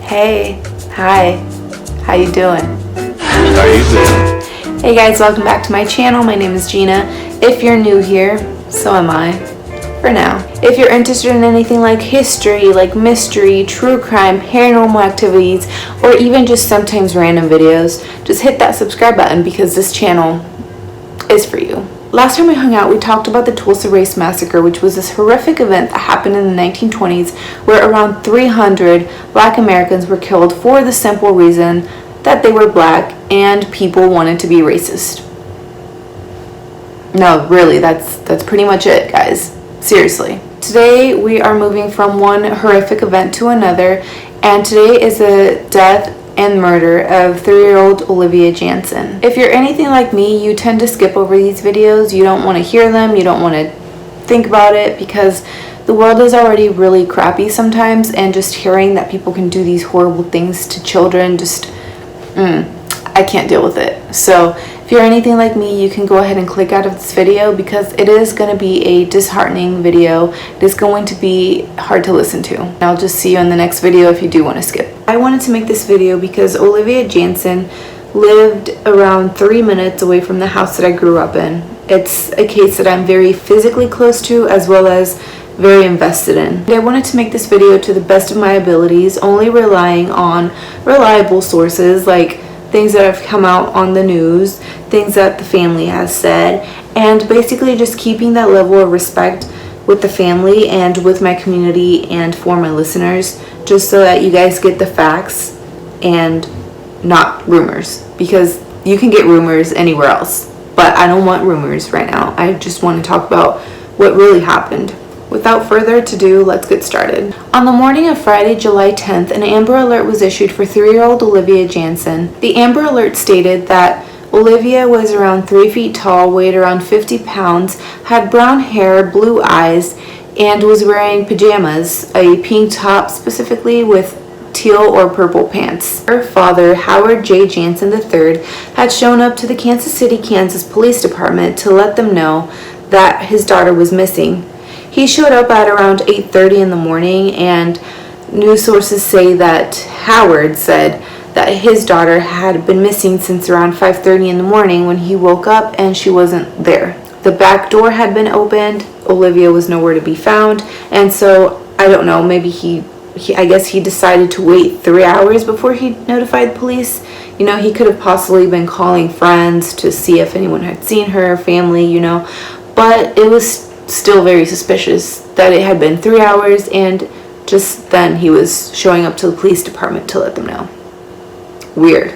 Hey, hi, how you doing? How you doing? Hey guys, welcome back to my channel. My name is Gina. If you're new here, so am I, for now. If you're interested in anything like history, like mystery, true crime, paranormal activities, or even just sometimes random videos, just hit that subscribe button because this channel is for you. Last time we hung out, we talked about the Tulsa Race Massacre, which was this horrific event that happened in the 1920s where around 300 Black Americans were killed for the simple reason that they were Black and people wanted to be racist. No, really, that's pretty much it, guys. Seriously. Today we are moving from one horrific event to another, and today is the death and murder of 3-year-old Olivia Jansen. If you're anything like me, you tend to skip over these videos. You don't want to hear them, you don't want to think about it, because the world is already really crappy sometimes, and just hearing that people can do these horrible things to children, just I can't deal with it. So if you're anything like me, you can go ahead and click out of this video because it is going to be a disheartening video. It is going to be hard to listen to. I'll just see you in the next video if you do want to skip. I wanted to make this video because Olivia Jansen lived around 3 minutes away from the house that I grew up in. It's a case that I'm very physically close to as well as very invested in. I wanted to make this video to the best of my abilities, only relying on reliable sources like things that have come out on the news, things that the family has said, and basically just keeping that level of respect with the family and with my community and for my listeners, just so that you guys get the facts and not rumors, because you can get rumors anywhere else, but I don't want rumors right now. I just want to talk about what really happened. Without further ado, let's get started. On the morning of Friday, July 10th, an Amber Alert was issued for 3-year-old Olivia Jansen. The Amber Alert stated that Olivia was around 3 feet tall, weighed around 50 pounds, had brown hair, blue eyes, and was wearing pajamas, a pink top specifically with teal or purple pants. Her father, Howard J. Jansen III, had shown up to the Kansas City, Kansas Police Department to let them know that his daughter was missing. He showed up at around 8:30 in the morning, and news sources say that Howard said that his daughter had been missing since around 5:30 in the morning when he woke up and she wasn't there. The back door had been opened, Olivia was nowhere to be found, and so I don't know, maybe I guess he decided to wait 3 hours before he notified police. You know, he could have possibly been calling friends to see if anyone had seen her, family, you know, but it was still very suspicious that it had been 3 hours, and just then he was showing up to the police department to let them know. Weird.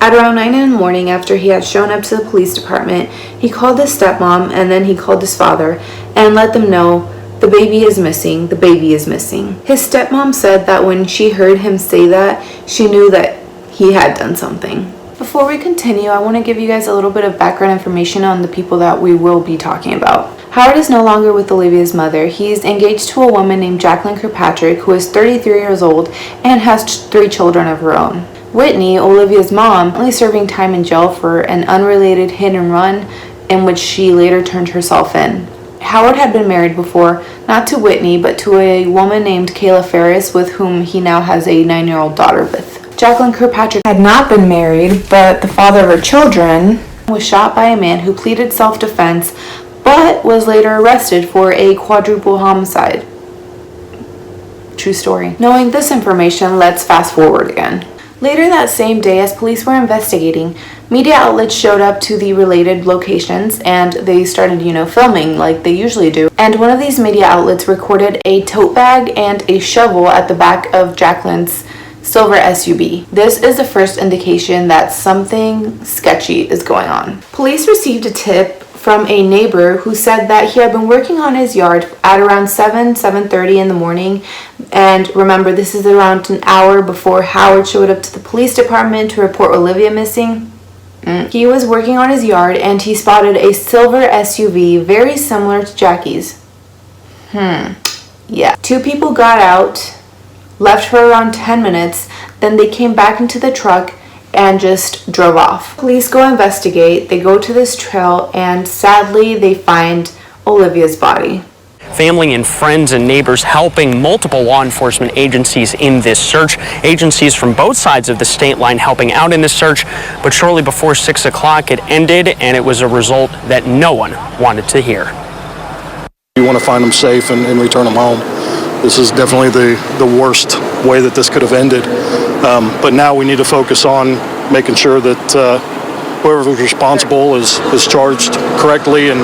At around 9 in the morning, after he had shown up to the police department, he called his stepmom and then he called his father and let them know the baby is missing, the baby is missing. His stepmom said that when she heard him say that, she knew that he had done something. Before we continue, I want to give you guys a little bit of background information on the people that we will be talking about. Howard is no longer with Olivia's mother. He's engaged to a woman named Jacqueline Kirkpatrick, who is 33 years old and has 3 children of her own. Whitney, Olivia's mom, only serving time in jail for an unrelated hit and run in which she later turned herself in. Howard had been married before, not to Whitney, but to a woman named Kayla Ferris, with whom he now has a 9-year-old daughter with. Jacqueline Kirkpatrick had not been married, but the father of her children was shot by a man who pleaded self-defense, but was later arrested for a quadruple homicide. True story. Knowing this information, let's fast forward again. Later that same day, as police were investigating, media outlets showed up to the related locations and they started, filming like they usually do. And one of these media outlets recorded a tote bag and a shovel at the back of Jacqueline's silver SUV. This is the first indication that something sketchy is going on. Police received a tip from a neighbor who said that he had been working on his yard at around 7:30 in the morning. And remember, this is around an hour before Howard showed up to the police department to report Olivia missing. He was working on his yard and he spotted a silver SUV very similar to Jackie's. Yeah. 2 people got out, left for around 10 minutes, then they came back into the truck and just drove off. Police go investigate, they go to this trail, and sadly they find Olivia's body. family and friends and neighbors helping multiple law enforcement agencies in this search. Agencies from both sides of the state line helping out in this search, but shortly before 6 o'clock it ended, and it was a result that no one wanted to hear. We want to find them safe and return them home. This is definitely the worst way that this could have ended. But now we need to focus on making sure that whoever's responsible is charged correctly, and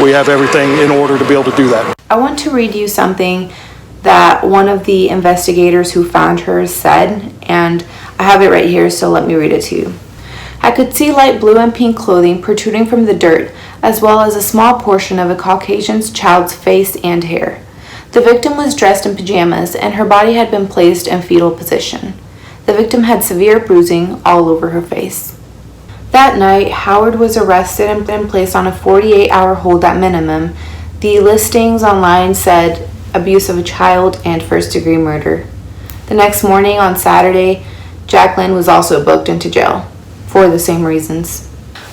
we have everything in order to be able to do that. I want to read you something that one of the investigators who found her said, and I have it right here, so let me read it to you. I could see light blue and pink clothing protruding from the dirt, as well as a small portion of a Caucasian child's face and hair. The victim was dressed in pajamas, and her body had been placed in fetal position. The victim had severe bruising all over her face. That night, Howard was arrested and placed on a 48-hour hold at minimum. The listings online said abuse of a child and first-degree murder. The next morning, on Saturday, Jacqueline was also booked into jail for the same reasons.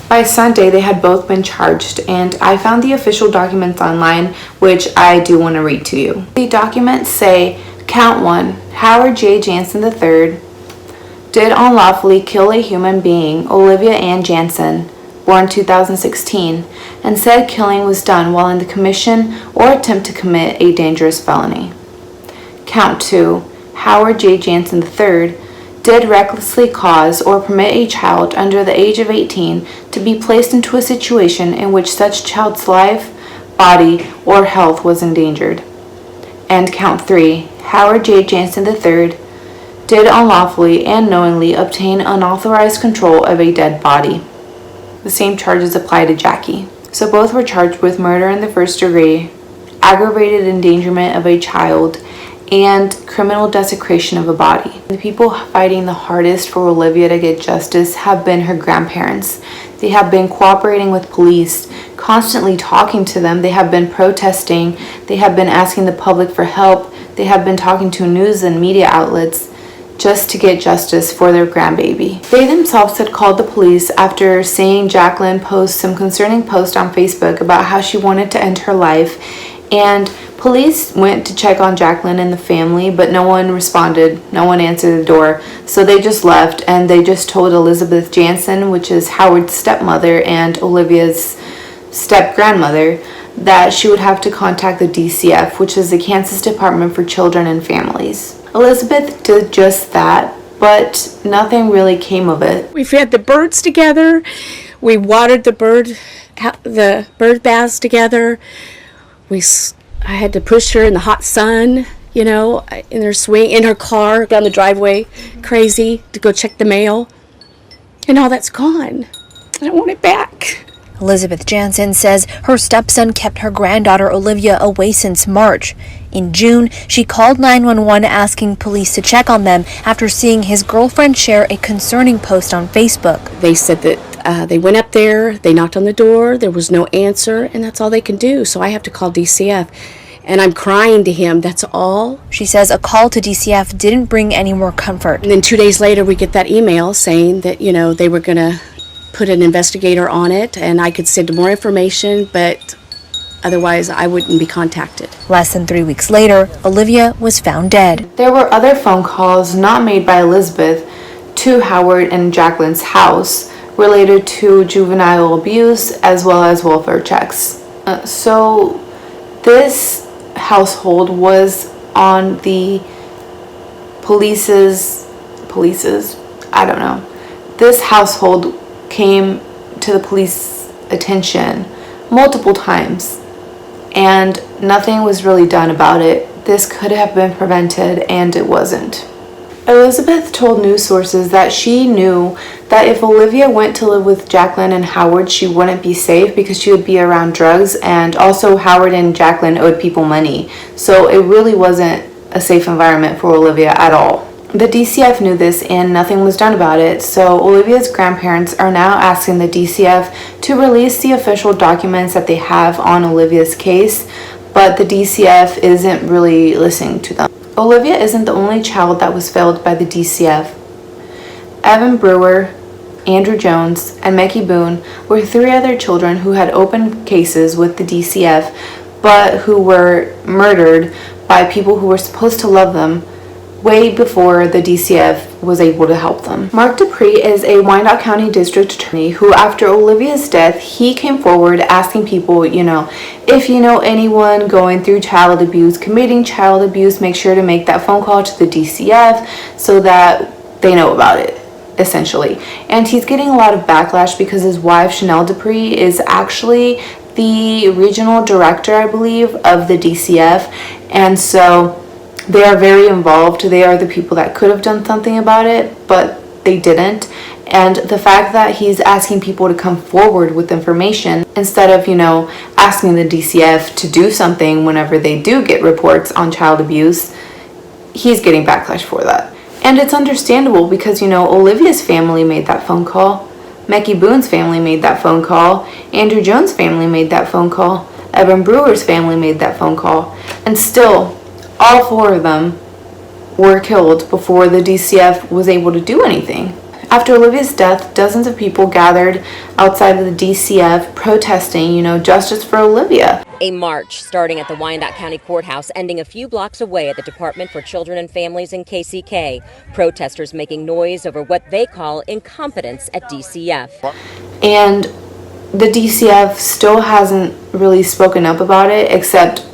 By Sunday, they had both been charged, and I found the official documents online, which I do want to read to you. The documents say, Count 1, Howard J. Jansen III did unlawfully kill a human being, Olivia Ann Jansen, born 2016, and said killing was done while in the commission or attempt to commit a dangerous felony. Count 2, Howard J. Jansen III did recklessly cause or permit a child under the age of 18 to be placed into a situation in which such child's life, body, or health was endangered. And count 3, Howard J. Jansen III did unlawfully and knowingly obtain unauthorized control of a dead body. The same charges apply to Jackie. So both were charged with murder in the first degree, aggravated endangerment of a child, and criminal desecration of a body. The people fighting the hardest for Olivia to get justice have been her grandparents. They have been cooperating with police, constantly talking to them. They have been protesting. They have been asking the public for help. They have been talking to news and media outlets just to get justice for their grandbaby. They themselves had called the police after seeing Jacqueline post some concerning post on Facebook about how she wanted to end her life, and police went to check on Jacqueline and the family, but no one responded. No one answered the door. So they just left, and they just told Elizabeth Jansen, which is Howard's stepmother and Olivia's step-grandmother, that she would have to contact the DCF, which is the Kansas Department for Children and Families. Elizabeth did just that, but nothing really came of it. We fed the birds together. We watered the bird baths together. I had to push her in the hot sun, in her swing, in her car, down the driveway, crazy, to go check the mail. And all that's gone. I don't want it back. Elizabeth Jansen says her stepson kept her granddaughter Olivia away since March. In June, she called 911 asking police to check on them after seeing his girlfriend share a concerning post on Facebook. They said that they went up there, they knocked on the door, there was no answer, and that's all they can do. So I have to call DCF. And I'm crying to him, that's all. She says a call to DCF didn't bring any more comfort. And then 2 days later, we get that email saying that, they were going to put an investigator on it, and I could send more information, but otherwise I wouldn't be contacted. Less than 3 weeks later, Olivia was found dead. There were other phone calls not made by Elizabeth to Howard and Jacqueline's house related to juvenile abuse as well as welfare checks. So this household was on the police's, I don't know. This household came to the police attention multiple times, and nothing was really done about it. This could have been prevented, and it wasn't. Elizabeth told news sources that she knew that if Olivia went to live with Jacqueline and Howard, she wouldn't be safe because she would be around drugs, and also Howard and Jacqueline owed people money. So it really wasn't a safe environment for Olivia at all. The DCF knew this and nothing was done about it, so Olivia's grandparents are now asking the DCF to release the official documents that they have on Olivia's case, but the DCF isn't really listening to them. Olivia isn't the only child that was failed by the DCF. Evan Brewer, Andrew Jones, and Mecky Boone were 3 other children who had open cases with the DCF, but who were murdered by people who were supposed to love them way before the DCF was able to help them. Mark Dupree is a Wyandotte County District Attorney who, after Olivia's death, he came forward asking people, if you know anyone going through child abuse, committing child abuse, make sure to make that phone call to the DCF so that they know about it, essentially. And he's getting a lot of backlash because his wife, Chanel Dupree, is actually the regional director, I believe, of the DCF. And so they are very involved. They are the people that could have done something about it, but they didn't. And the fact that he's asking people to come forward with information instead of, asking the DCF to do something whenever they do get reports on child abuse, he's getting backlash for that. And it's understandable because, Olivia's family made that phone call. Mecky Boone's family made that phone call. Andrew Jones' family made that phone call. Evan Brewer's family made that phone call. And still, all 4 of them were killed before the DCF was able to do anything. After Olivia's death, dozens of people gathered outside of the DCF protesting, justice for Olivia. A march starting at the Wyandotte County Courthouse, ending a few blocks away at the Department for Children and Families in KCK. Protesters making noise over what they call incompetence at DCF. And the DCF still hasn't really spoken up about it, except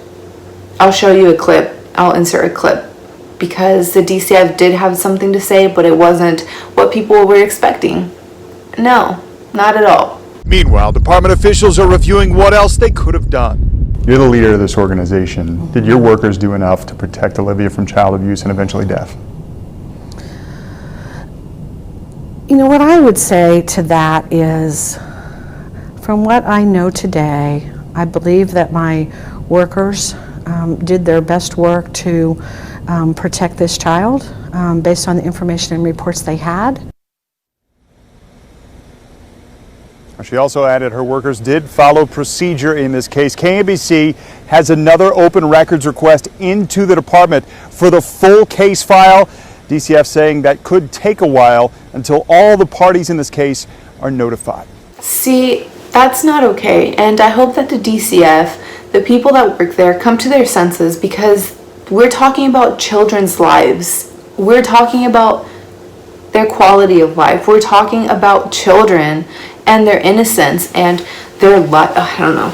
I'll show you a clip. I'll insert a clip because the DCF did have something to say, but it wasn't what people were expecting. No, not at all. Meanwhile, department officials are reviewing what else they could have done. You're the leader of this organization. Did your workers do enough to protect Olivia from child abuse and eventually death? What I would say to that is, from what I know today, I believe that my workers did their best work to protect this child based on the information and reports they had. She also added her workers did follow procedure in this case. KMBC has another open records request into the department for the full case file. DCF saying that could take a while until all the parties in this case are notified. See, that's not okay. And I hope that the DCF, the people that work there, come to their senses because we're talking about children's lives. We're talking about their quality of life. We're talking about children and their innocence and their life. I don't know.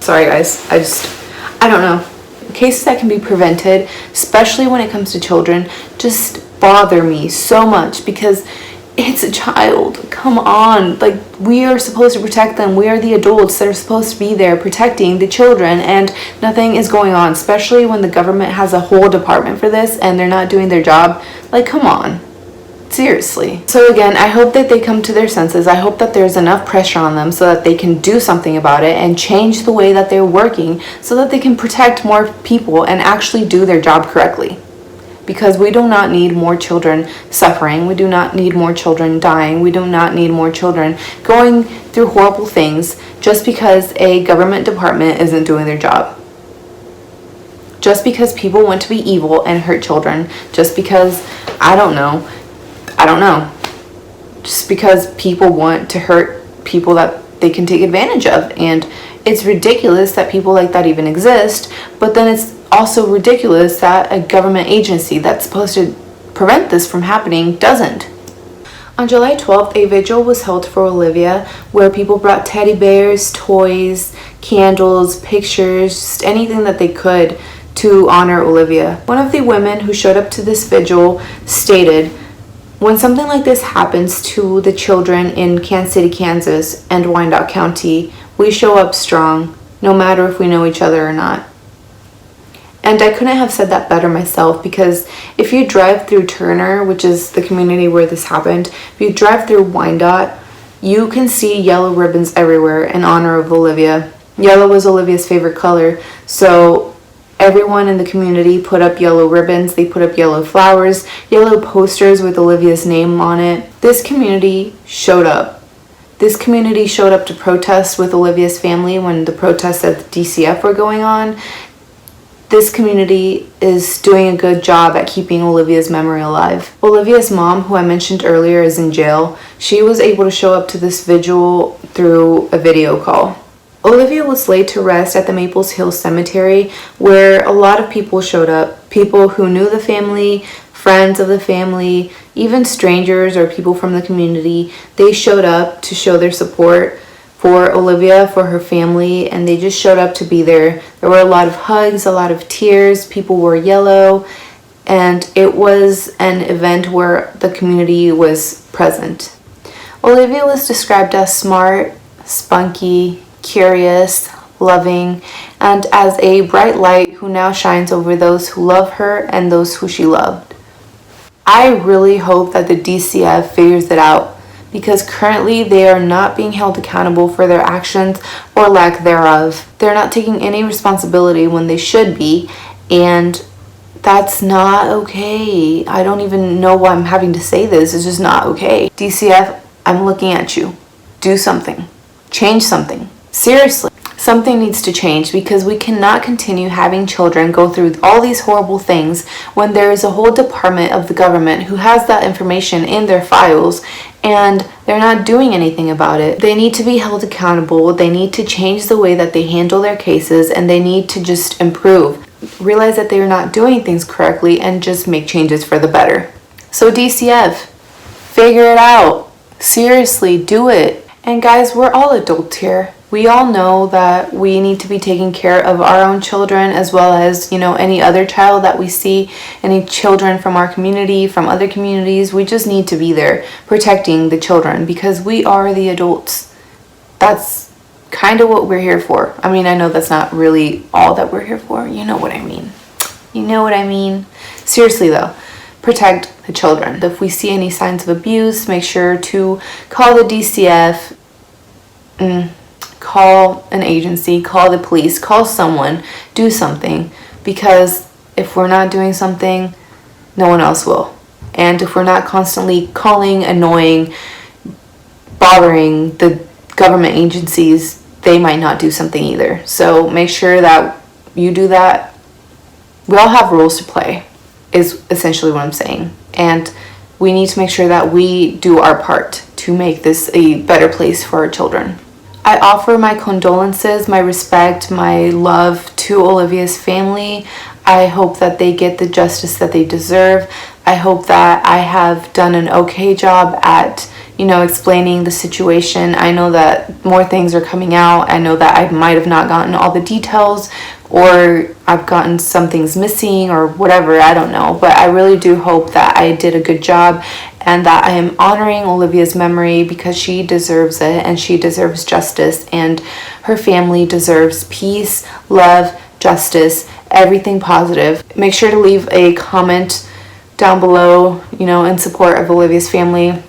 Sorry guys, I don't know. Cases that can be prevented, especially when it comes to children, just bother me so much because it's a child. Come on. We are supposed to protect them. We are the adults that are supposed to be there protecting the children, and nothing is going on, especially when the government has a whole department for this and they're not doing their job. Come on. Seriously. So again, I hope that they come to their senses. I hope that there's enough pressure on them so that they can do something about it and change the way that they're working so that they can protect more people and actually do their job correctly. Because we do not need more children suffering. We do not need more children dying. We do not need more children going through horrible things just because a government department isn't doing their job. Just because people want to be evil and hurt children. Just because, I don't know. Just because people want to hurt people that they can take advantage of. And it's ridiculous that people like that even exist. But then it's also ridiculous that a government agency that's supposed to prevent this from happening doesn't. On July 12th, a vigil was held for Olivia where people brought teddy bears, toys, candles, pictures, just anything that they could to honor Olivia. One of the women who showed up to this vigil stated, "When something like this happens to the children in Kansas City, Kansas and Wyandotte County, we show up strong, no matter if we know each other or not." And I couldn't have said that better myself, because if you drive through Turner, which is the community where this happened, if you drive through Wyandotte, you can see yellow ribbons everywhere in honor of Olivia. Yellow was Olivia's favorite color, so everyone in the community put up yellow ribbons, they put up yellow flowers, yellow posters with Olivia's name on it. This community showed up. This community showed up to protest with Olivia's family when the protests at the DCF were going on. This community is doing a good job at keeping Olivia's memory alive. Olivia's mom, who I mentioned earlier, is in jail. She was able to show up to this vigil through a video call. Olivia was laid to rest at the Maples Hill Cemetery, where a lot of people showed up. People who knew the family, friends of the family, even strangers or people from the community. They showed up to show their support for Olivia, for her family, and they just showed up to be there. There were a lot of hugs, a lot of tears. People wore yellow, and it was an event where the community was present. Olivia was described as smart, spunky, curious, loving, and as a bright light who now shines over those who love her and those who she loved. I really hope that the DCF figures it out, because currently they are not being held accountable for their actions or lack thereof. They're not taking any responsibility when they should be, and that's not okay. I don't even know why I'm having to say this. It's just not okay. DCF, I'm looking at you. Do something. Change something. Seriously. Something needs to change, because we cannot continue having children go through all these horrible things when there is a whole department of the government who has that information in their files and they're not doing anything about it. They need to be held accountable. They need to change the way that they handle their cases, and they need to just improve. Realize that they are not doing things correctly and just make changes for the better. So DCF, figure it out. Seriously, do it. And guys, we're all adults here. We all know that we need to be taking care of our own children, as well as, any other child that we see, any children from our community, from other communities. We just need to be there protecting the children, because we are the adults. That's kind of what we're here for. I mean, I know that's not really all that we're here for. You know what I mean. You know what I mean. Seriously though, protect the children. If we see any signs of abuse, make sure to call the DCF, call an agency, call the police, call someone, do something, because if we're not doing something, no one else will. And if we're not constantly calling, annoying, bothering the government agencies, they might not do something either. So make sure that you do that. We all have roles to play, is essentially what I'm saying. And we need to make sure that we do our part to make this a better place for our children. I offer my condolences, my respect, my love to Olivia's family. I hope that they get the justice that they deserve. I hope that I have done an okay job at, explaining the situation. I know that more things are coming out. I know that I might have not gotten all the details, or I've gotten some things missing or whatever, I don't know. But I really do hope that I did a good job and that I am honoring Olivia's memory, because she deserves it and she deserves justice, and her family deserves peace, love, justice, everything positive. Make sure to leave a comment down below, in support of Olivia's family.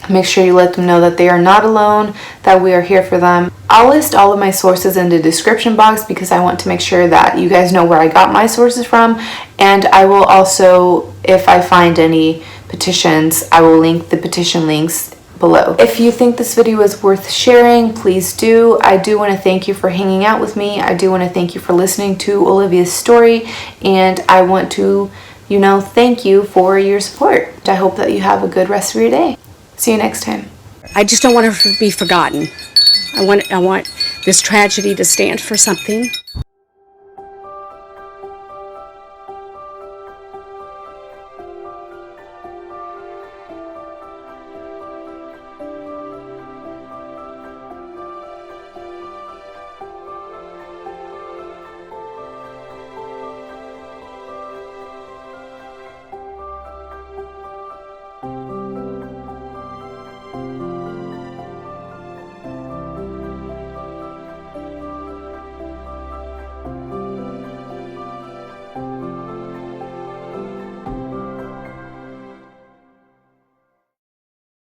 Make sure you let them know that they are not alone, that we are here for them. I'll list all of my sources in the description box, because I want to make sure that you guys know where I got my sources from. And I will also, if I find any petitions, I will link the petition links below. If you think this video is worth sharing, please do. I do want to thank you for hanging out with me. I do want to thank you for listening to Olivia's story, and I want to, thank you for your support. I hope that you have a good rest of your day. See you next time. I just don't want her to be forgotten. I want this tragedy to stand for something.